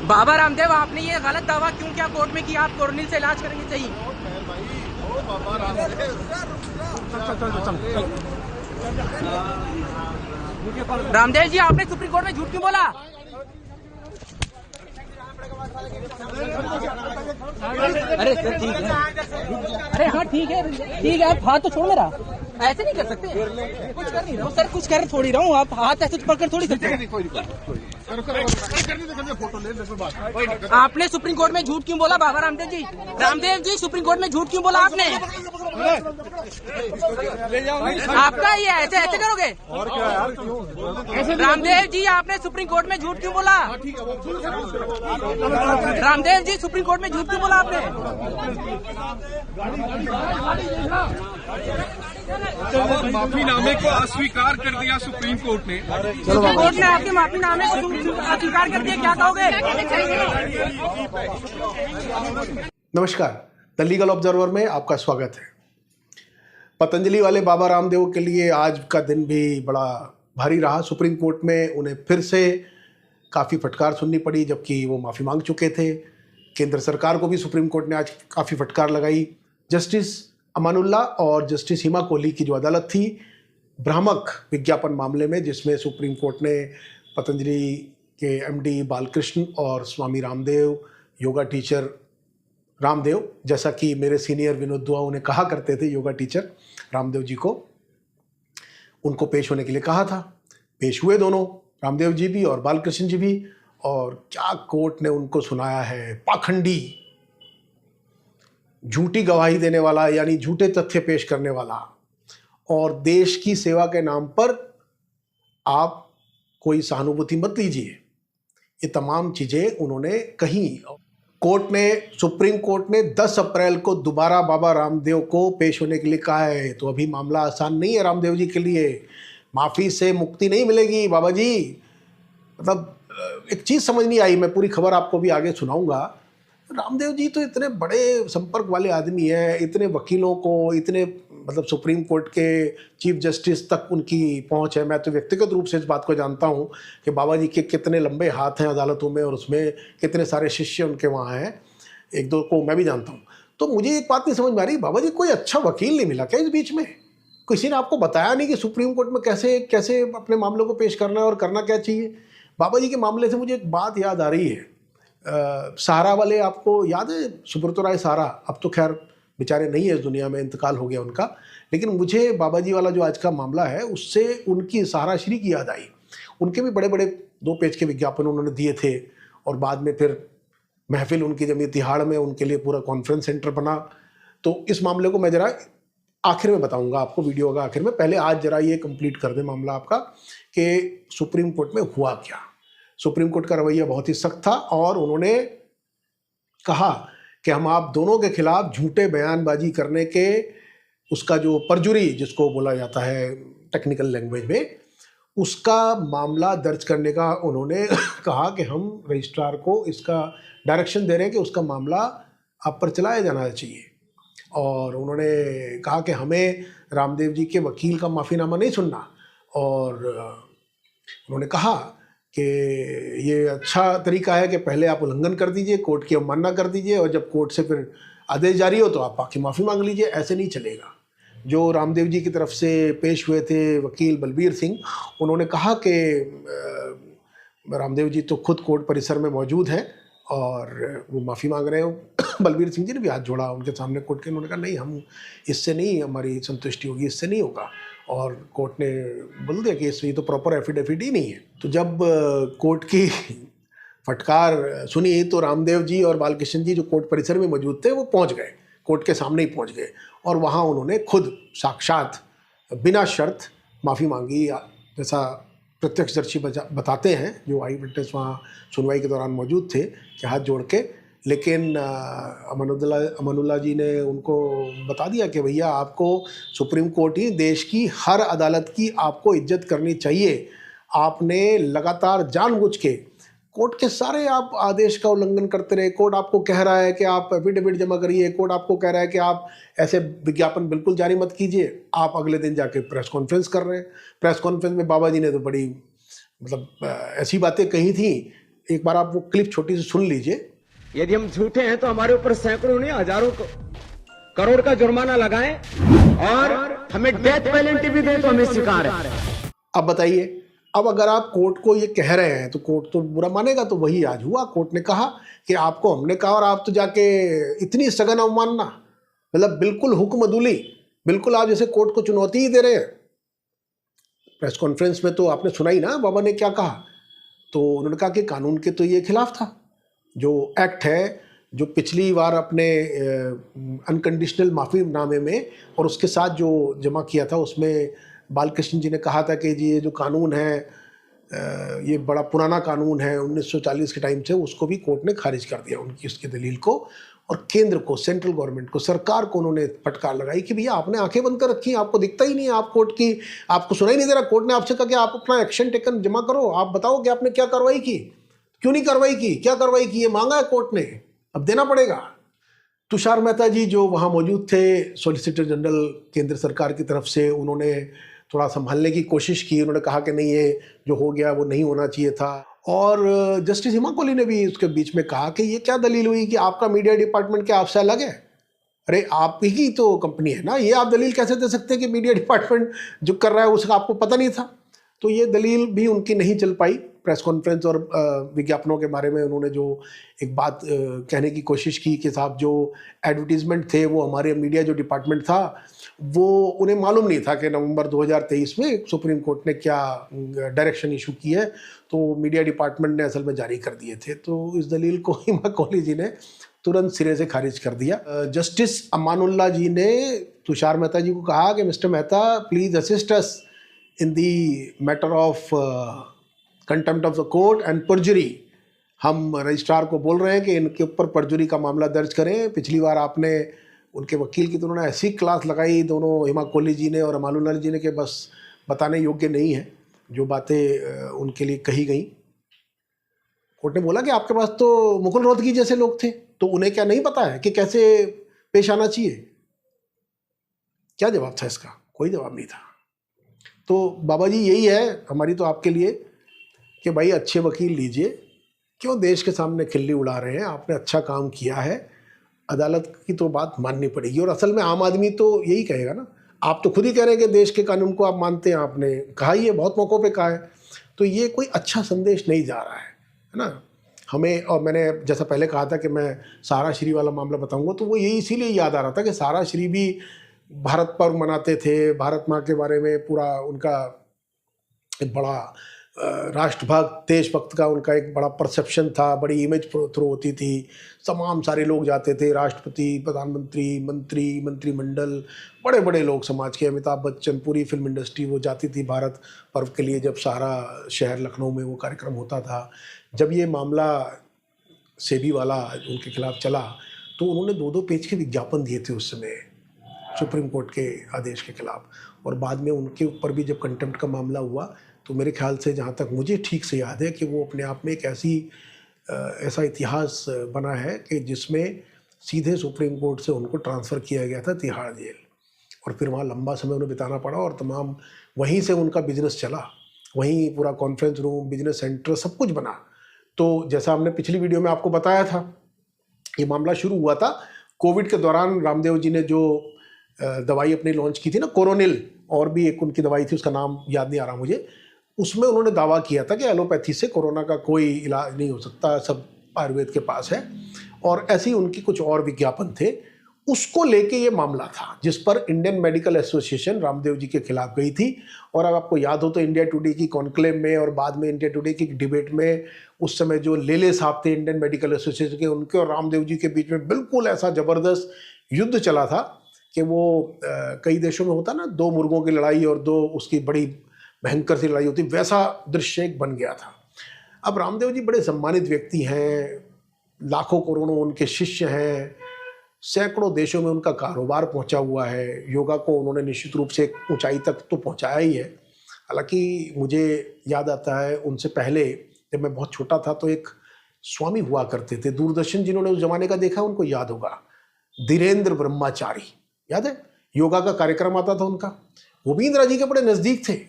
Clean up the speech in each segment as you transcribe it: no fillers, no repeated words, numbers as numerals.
बाबा रामदेव, आपने ये गलत दावा क्यों किया कोर्ट में कि आप कोरोनिल से इलाज करेंगे? सही रामदेव जी, आपने सुप्रीम कोर्ट में झूठ क्यों बोला? अरे सर ठीक है, अरे हाँ ठीक है, आप हाथ तो छोड़ मेरा, ऐसे नहीं कर सकते। कुछ कर नहीं रहा हूँ सर, कुछ कर थोड़ी रहा हूँ, आप हाथ ऐसे पकड़ थोड़ी सकते। आपने सुप्रीम कोर्ट में झूठ क्यों बोला बाबा रामदेव जी? रामदेव जी, सुप्रीम कोर्ट में झूठ क्यों बोला आपने? आपका ये ऐसे ऐसे करोगे? रामदेव जी, आपने सुप्रीम कोर्ट में झूठ क्यों बोला? रामदेव जी, सुप्रीम कोर्ट में झूठ क्यों बोला आपने? माफीनामे को अस्वीकार कर दिया सुप्रीम कोर्ट ने। सुप्रीम कोर्ट ने आपके माफीनामे को अस्वीकार कर दिया, क्या कहोगे? नमस्कार, द लीगल ऑब्जर्वर में आपका स्वागत है। पतंजलि वाले बाबा रामदेव के लिए आज का दिन भी बड़ा भारी रहा। सुप्रीम कोर्ट में उन्हें फिर से काफ़ी फटकार सुननी पड़ी, जबकि वो माफ़ी मांग चुके थे। केंद्र सरकार को भी सुप्रीम कोर्ट ने आज काफ़ी फटकार लगाई। जस्टिस अमानुल्लाह और जस्टिस हिमा कोहली की जो अदालत थी भ्रामक विज्ञापन मामले में, जिसमें सुप्रीम कोर्ट ने पतंजलि के एमडी बालकृष्ण और स्वामी रामदेव, योगा टीचर रामदेव, जैसा कि मेरे सीनियर विनोद दुआ उन्हें कहा करते थे, योगा टीचर रामदेव जी को, उनको पेश होने के लिए कहा था। पेश हुए दोनों, रामदेव जी भी और बालकृष्ण जी भी। और क्या कोर्ट ने उनको सुनाया है, पाखंडी, झूठी गवाही देने वाला, यानी झूठे तथ्य पेश करने वाला, और देश की सेवा के नाम पर आप कोई सहानुभूति मत लीजिए, ये तमाम चीज़ें उन्होंने कही। कोर्ट ने, सुप्रीम कोर्ट ने 10 अप्रैल को दोबारा बाबा रामदेव को पेश होने के लिए कहा है। तो अभी मामला आसान नहीं है रामदेव जी के लिए, माफ़ी से मुक्ति नहीं मिलेगी बाबा जी। मतलब एक चीज़ समझ नहीं आई, मैं पूरी खबर आपको भी आगे सुनाऊंगा। रामदेव जी तो इतने बड़े संपर्क वाले आदमी हैं, इतने वकीलों को, इतने मतलब सुप्रीम कोर्ट के चीफ जस्टिस तक उनकी पहुंच है। मैं तो व्यक्तिगत रूप से इस बात को जानता हूं कि बाबा जी के कितने लंबे हाथ हैं अदालतों में, और उसमें कितने सारे शिष्य उनके वहाँ हैं, एक दो को मैं भी जानता हूँ। तो मुझे एक बात नहीं समझ में आ रही, बाबा जी कोई अच्छा वकील नहीं मिला क्या इस बीच में? किसी ने आपको बताया नहीं कि सुप्रीम कोर्ट में कैसे कैसे अपने मामलों को पेश करना है और करना क्या चाहिए? बाबा जी के मामले से मुझे एक बात याद आ रही है। सहारा वाले, आपको याद है सुब्रतो राय सहारा? अब तो खैर बेचारे नहीं है इस दुनिया में, इंतकाल हो गया उनका। लेकिन मुझे बाबा जी वाला जो आज का मामला है, उससे उनकी सहारा श्री की याद आई। उनके भी बड़े बड़े 2 पेज के विज्ञापन उन्होंने दिए थे, और बाद में फिर महफिल उनकी जमी तिहाड़ में, उनके लिए पूरा कॉन्फ्रेंस सेंटर बना। तो इस मामले को मैं ज़रा आखिर में बताऊंगा आपको, वीडियो का आखिर में। पहले आज जरा ये कंप्लीट कर दे मामला आपका कि सुप्रीम कोर्ट में हुआ क्या। सुप्रीम कोर्ट का रवैया बहुत ही सख्त था, और उन्होंने कहा कि हम आप दोनों के खिलाफ झूठे बयानबाजी करने के, उसका जो परजुरी जिसको बोला जाता है टेक्निकल लैंग्वेज में, उसका मामला दर्ज करने का उन्होंने कहा कि हम रजिस्ट्रार को इसका डायरेक्शन दे रहे हैं कि उसका मामला आप पर चलाया जाना चाहिए। और उन्होंने कहा कि हमें रामदेव जी के वकील का माफ़ीनामा नहीं सुनना, और उन्होंने कहा कि ये अच्छा तरीका है कि पहले आप उल्लंघन कर दीजिए, कोर्ट की अवमानना कर दीजिए, और जब कोर्ट से फिर आदेश जारी हो तो आप आके माफ़ी मांग लीजिए। ऐसे नहीं चलेगा। जो रामदेव जी की तरफ से पेश हुए थे वकील बलबीर सिंह, उन्होंने कहा कि रामदेव जी तो खुद कोर्ट परिसर में मौजूद हैं और वो माफ़ी मांग रहे हो। बलबीर सिंह जी ने भी हाथ जोड़ा उनके सामने कोर्ट के। उन्होंने कहा नहीं, हम इससे नहीं, हमारी संतुष्टि होगी, इससे नहीं होगा। और कोर्ट ने बोल दिया कि इसमें तो प्रॉपर एफिडेविट ही नहीं है। तो जब कोर्ट की फटकार सुनी तो रामदेव जी और बालकृष्ण जी जो कोर्ट परिसर में मौजूद थे वो पहुंच गए, कोर्ट के सामने ही पहुंच गए, और वहां उन्होंने खुद साक्षात बिना शर्त माफ़ी मांगी, जैसा प्रत्यक्षदर्शी बताते हैं जो आई विटनेस वहाँ सुनवाई के दौरान मौजूद थे, कि हाथ जोड़ के। लेकिन अमानुल्लाह जी ने उनको बता दिया कि भैया आपको सुप्रीम कोर्ट ही देश की हर अदालत की आपको इज्जत करनी चाहिए। आपने लगातार जानबूझ के कोर्ट के सारे आप आदेश का उल्लंघन करते रहे। कोर्ट आपको कह रहा है कि आप एफिडेविट जमा करिए, कोर्ट आपको कह रहा है कि आप ऐसे विज्ञापन बिल्कुल जारी मत कीजिए, आप अगले दिन जाके प्रेस कॉन्फ्रेंस कर रहे हैं। प्रेस कॉन्फ्रेंस में बाबा जी ने तो बड़ी मतलब ऐसी बातें कही थी एक बार आप वो क्लिप छोटी सी सुन लीजिए। यदि हम झूठे हैं तो हमारे ऊपर सैकड़ों नहीं हजारों करोड़ का जुर्माना लगाएं और हमें डेथ पेनल्टी भी दे तो हमें स्वीकार है। अब बताइए, अब अगर आप कोर्ट को ये कह रहे हैं तो कोर्ट तो बुरा मानेगा। तो वही आज हुआ, कोर्ट ने कहा कि आपको हमने कहा और आप तो जाके इतनी सघन अवमानना, मतलब बिल्कुल हुक्म अदूली, बिल्कुल आप जैसे कोर्ट को चुनौती ही दे रहे हैं। प्रेस कॉन्फ्रेंस में तो आपने सुना ही ना बाबा ने क्या कहा। तो उन्होंने कहा कि कानून के तो ये खिलाफ था, जो एक्ट है जो पिछली बार अपने अनकंडीशनल माफ़ीनामे में और उसके साथ जो जमा किया था उसमें बालकृष्ण जी ने कहा था कि जी ये जो कानून है ये बड़ा पुराना कानून है 1940 के टाइम से, उसको भी कोर्ट ने खारिज कर दिया उनकी उसकी दलील को। और केंद्र को, सेंट्रल गवर्नमेंट को, सरकार को उन्होंने फटकार लगाई कि भैया आपने आंखें बंद कर रखी हैं, आपको दिखता ही नहीं है, आप कोर्ट की आपको सुनाई नहीं दे रहा। कोर्ट ने आपसे कहा कि आप अपना एक्शन टेकन जमा करो, आप बताओ कि आपने क्या कार्रवाई की, क्यों नहीं कार्रवाई की, क्या कार्रवाई की, ये मांगा है कोर्ट ने, अब देना पड़ेगा। तुषार मेहता जी जो वहाँ मौजूद थे, सॉलिसिटर जनरल केंद्र सरकार की तरफ से, उन्होंने थोड़ा संभालने की कोशिश की। उन्होंने कहा कि नहीं ये जो हो गया वो नहीं होना चाहिए था। और जस्टिस हिमा कोहली ने भी उसके बीच में कहा कि ये क्या दलील हुई कि आपका मीडिया डिपार्टमेंट क्या आपसे अलग है? अरे आप ही तो कंपनी है ना, ये आप दलील कैसे दे सकते हैं कि मीडिया डिपार्टमेंट जो कर रहा है उसका आपको पता नहीं था? तो ये दलील भी उनकी नहीं चल पाई। प्रेस कॉन्फ्रेंस और विज्ञापनों के बारे में उन्होंने जो एक बात कहने की कोशिश की कि साहब जो एडवर्टीजमेंट थे वो हमारे मीडिया जो डिपार्टमेंट था वो उन्हें मालूम नहीं था कि नवंबर 2023 में सुप्रीम कोर्ट ने क्या डायरेक्शन इशू की है, तो मीडिया डिपार्टमेंट ने असल में जारी कर दिए थे। तो इस दलील को हिमा कोहली जी ने तुरंत सिरे से खारिज कर दिया। जस्टिस अमानुल्लाह जी ने तुषार मेहता जी को कहा कि mister Mehta please assist us in the matter of contempt of the court and परजुरी। हम रजिस्ट्रार को बोल रहे हैं कि इनके ऊपर परजुरी का मामला दर्ज करें। पिछली बार आपने उनके वकील की तो उन्होंने ऐसी क्लास लगाई दोनों, हिमा कोहली जी ने और अमानुल्लाह जी ने, कि बस बताने योग्य नहीं है जो बातें उनके लिए कही गई। कोर्ट ने बोला कि आपके पास तो मुकुल रोहतगी जैसे लोग थे, तो उन्हें क्या नहीं पता है कि कैसे पेश आना चाहिए? क्या जवाब था इसका? कोई जवाब नहीं था। तो बाबा जी यही है हमारी तो आपके लिए कि भाई अच्छे वकील लीजिए, क्यों देश के सामने खिल्ली उड़ा रहे हैं? आपने अच्छा काम किया है, अदालत की तो बात माननी पड़ेगी। और असल में आम आदमी तो यही कहेगा ना, आप तो खुद ही कह रहे हैं कि देश के कानून को आप मानते हैं, आपने कहा ही है, बहुत मौक़ों पे कहा है। तो ये कोई अच्छा संदेश नहीं जा रहा है ना हमें। और मैंने जैसा पहले कहा था कि मैं सारा श्री वाला मामला बताऊंगा, तो वो यही इसीलिए याद आ रहा था कि सारा श्री भी भारत पर्व मनाते थे, भारत माँ के बारे में पूरा उनका एक बड़ा राष्ट्रभक्त देशभक्त का उनका एक बड़ा परसेप्शन था, बड़ी इमेज थ्रो होती थी, तमाम सारे लोग जाते थे, राष्ट्रपति, प्रधानमंत्री, मंत्री, मंत्रिमंडल, बड़े बड़े लोग समाज के, अमिताभ बच्चन, पूरी फिल्म इंडस्ट्री वो जाती थी भारत पर्व के लिए। जब सारा शहर लखनऊ में वो कार्यक्रम होता था, जब ये मामला सेबी वाला उनके खिलाफ चला तो उन्होंने 2-2 पेज के विज्ञापन दिए थे उस समय सुप्रीम कोर्ट के आदेश के खिलाफ। और बाद में उनके ऊपर भी जब कंटेम्प्ट का मामला हुआ तो मेरे ख्याल से, जहाँ तक मुझे ठीक से याद है, कि वो अपने आप में एक ऐसा इतिहास बना है कि जिसमें सीधे सुप्रीम कोर्ट से उनको ट्रांसफ़र किया गया था तिहाड़ जेल, और फिर वहाँ लंबा समय उन्हें बिताना पड़ा और तमाम वहीं से उनका बिजनेस चला, वहीं पूरा कॉन्फ्रेंस रूम, बिजनेस सेंटर सब कुछ बना। तो जैसा हमने पिछली वीडियो में आपको बताया था, ये मामला शुरू हुआ था कोविड के दौरान। रामदेव जी ने जो दवाई अपनी लॉन्च की थी ना, कोरोनिल, और भी एक उनकी दवाई थी, उसका नाम याद नहीं आ रहा मुझे, उसमें उन्होंने दावा किया था कि एलोपैथी से कोरोना का कोई इलाज नहीं हो सकता, सब आयुर्वेद के पास है। और ऐसे ही उनकी कुछ और विज्ञापन थे, उसको लेके ये मामला था जिस पर Indian medical association Ramdev ji के खिलाफ गई थी। और अब आपको याद हो तो इंडिया टुडे की कॉन्क्लेव में और बाद में इंडिया टुडे की डिबेट में उस समय जो लेले साहब थे इंडियन मेडिकल एसोसिएशन के, उनके और रामदेव जी के बीच में बिल्कुल ऐसा ज़बरदस्त युद्ध चला था कि वो कई देशों में होता ना, 2 मुर्गों की लड़ाई और 2 उसकी बड़ी भयंकर सी लड़ाई होती, वैसा दृश्य एक बन गया था। अब रामदेव जी बड़े सम्मानित व्यक्ति हैं, लाखों करोड़ों उनके शिष्य हैं, सैकड़ों देशों में उनका कारोबार पहुंचा हुआ है, योगा को उन्होंने निश्चित रूप से एक ऊंचाई तक तो पहुंचाया ही है। हालांकि मुझे याद आता है उनसे पहले जब मैं बहुत छोटा था तो एक स्वामी हुआ करते थे, दूरदर्शन जिन्होंने उस जमाने का देखा उनको याद होगा, धीरेन्द्र ब्रह्मचारी, याद है? योगा का कार्यक्रम आता था उनका, वो भी इंदिरा जी के बड़े नज़दीक थे।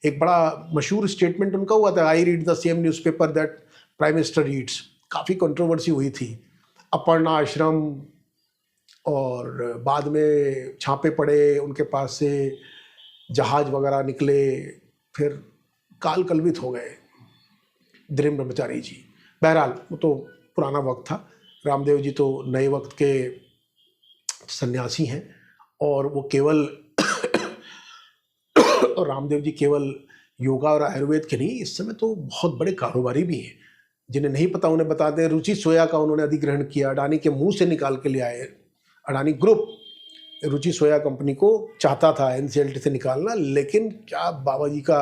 एक बड़ा मशहूर स्टेटमेंट उनका हुआ था, I read the same newspaper that prime minister Yeats, काफ़ी कंट्रोवर्सी हुई थी। अपर्णा आश्रम, और बाद में छापे पड़े, उनके पास से जहाज वगैरह निकले, फिर काल कलवित हो गए धीरेन्द्र ब्रह्मचारी जी। बहरहाल वो तो पुराना वक्त था। रामदेव जी तो नए वक्त के सन्यासी हैं, और वो केवल और रामदेव जी केवल योगा और आयुर्वेद के नहीं, इस समय तो बहुत बड़े कारोबारी भी हैं। जिन्हें नहीं पता उन्हें बता दें, रुचि सोया का उन्होंने अधिग्रहण किया, अडानी के मुंह से निकाल के ले आए। अडानी ग्रुप रुचि सोया कंपनी को चाहता था एनसीएलटी से निकालना, लेकिन क्या बाबा जी का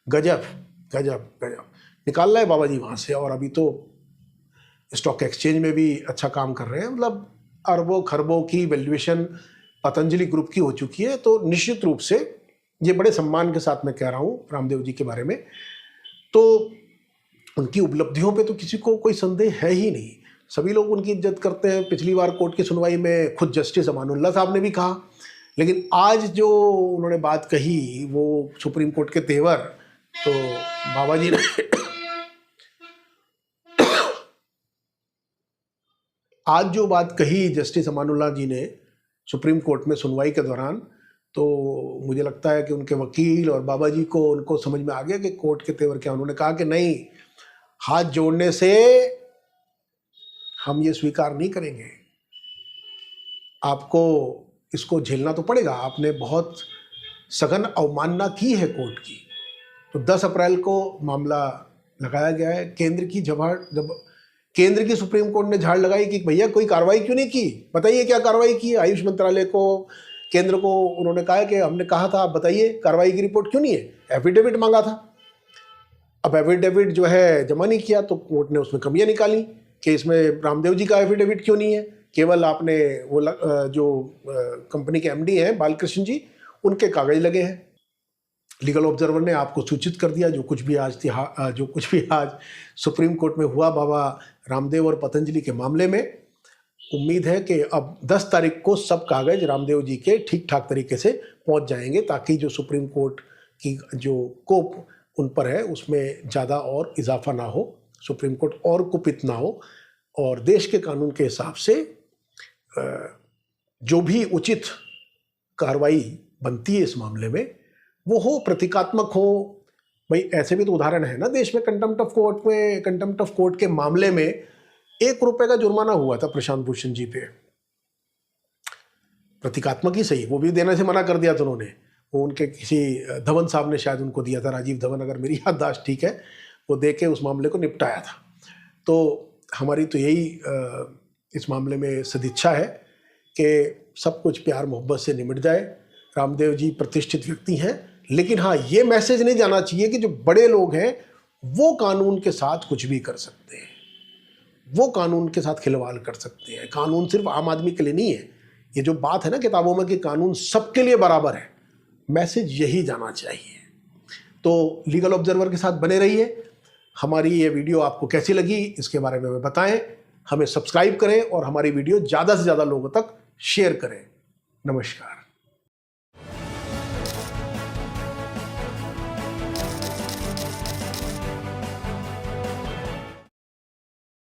गजब गजब गजब निकाल रहा है बाबा जी वहाँ से। और अभी तो स्टॉक एक्सचेंज में भी अच्छा काम कर रहे हैं। मतलब अरबों खरबों की वैल्यूएशन पतंजलि ग्रुप की हो चुकी है। तो निश्चित रूप से ये बड़े सम्मान के साथ मैं कह रहा हूँ रामदेव जी के बारे में, तो उनकी उपलब्धियों पे तो किसी को कोई संदेह है ही नहीं। सभी लोग उनकी इज्जत करते हैं। पिछली बार कोर्ट की सुनवाई में खुद जस्टिस अमानुल्लाह साहब ने भी कहा, लेकिन आज जो उन्होंने बात कही वो सुप्रीम कोर्ट के तेवर, तो बाबा जी ने आज जो बात कही जस्टिस अमानुल्लाह जी ने सुप्रीम कोर्ट में सुनवाई के दौरान, तो मुझे लगता है कि उनके वकील और बाबा जी को उनको समझ में आ गया कि कोर्ट के तेवर क्या। उन्होंने कहा कि नहीं, हाथ जोड़ने से हम ये स्वीकार नहीं करेंगे, आपको इसको झेलना तो पड़ेगा। आपने बहुत सघन अवमानना की है कोर्ट की। तो 10 अप्रैल को मामला लगाया गया है। केंद्र की सुप्रीम कोर्ट ने झाड़ लगाई कि भैया कोई कार्रवाई क्यों नहीं की, बताइए क्या कार्रवाई की। आयुष मंत्रालय को, केंद्र को उन्होंने कहा कि हमने कहा था, आप बताइए कार्रवाई की रिपोर्ट क्यों नहीं है। एफिडेविट मांगा था, अब एफिडेविट जो है जमा नहीं किया, तो कोर्ट ने उसमें कमियां निकाली कि इसमें रामदेव जी का एफिडेविट क्यों नहीं है। केवल आपने वो जो कंपनी के एमडी हैं बालकृष्ण जी, उनके कागज लगे हैं। लीगल ऑब्जर्वर ने आपको सूचित कर दिया जो कुछ भी आज सुप्रीम कोर्ट में हुआ बाबा रामदेव और पतंजलि के मामले में। उम्मीद है कि अब 10 तारीख को सब कागज रामदेव जी के ठीक ठाक तरीके से पहुंच जाएंगे, ताकि जो सुप्रीम कोर्ट की जो कोप उन पर है उसमें ज़्यादा और इजाफा ना हो, सुप्रीम कोर्ट और कुपित ना हो, और देश के कानून के हिसाब से जो भी उचित कार्रवाई बनती है इस मामले में वो हो, प्रतीकात्मक हो। भाई ऐसे भी तो उदाहरण है ना देश में। कंटेम्प्ट ऑफ कोर्ट के मामले में 1 रुपए का जुर्माना हुआ था प्रशांत भूषण जी पे। प्रतीकात्मक ही सही, वो भी देने से मना कर दिया था उन्होंने। वो उनके किसी धवन साहब ने शायद उनको दिया था, राजीव धवन, अगर मेरी याददाश्त ठीक है, वो दे के उस मामले को निपटाया था। तो हमारी तो यही इस मामले में सदिच्छा है कि सब कुछ प्यार मोहब्बत से निमट जाए। रामदेव जी प्रतिष्ठित व्यक्ति हैं, लेकिन हाँ, ये मैसेज नहीं जाना चाहिए कि जो बड़े लोग हैं वो कानून के साथ कुछ भी कर सकते हैं, वो कानून के साथ खिलवाड़ कर सकते हैं। कानून सिर्फ आम आदमी के लिए नहीं है। ये जो बात है ना किताबों में कि कानून सबके लिए बराबर है, मैसेज यही जाना चाहिए। तो लीगल ऑब्जर्वर के साथ बने रहिए। हमारी ये वीडियो आपको कैसी लगी इसके बारे में बताएं, हमें सब्सक्राइब करें और हमारी वीडियो ज़्यादा से ज़्यादा लोगों तक शेयर करें। नमस्कार।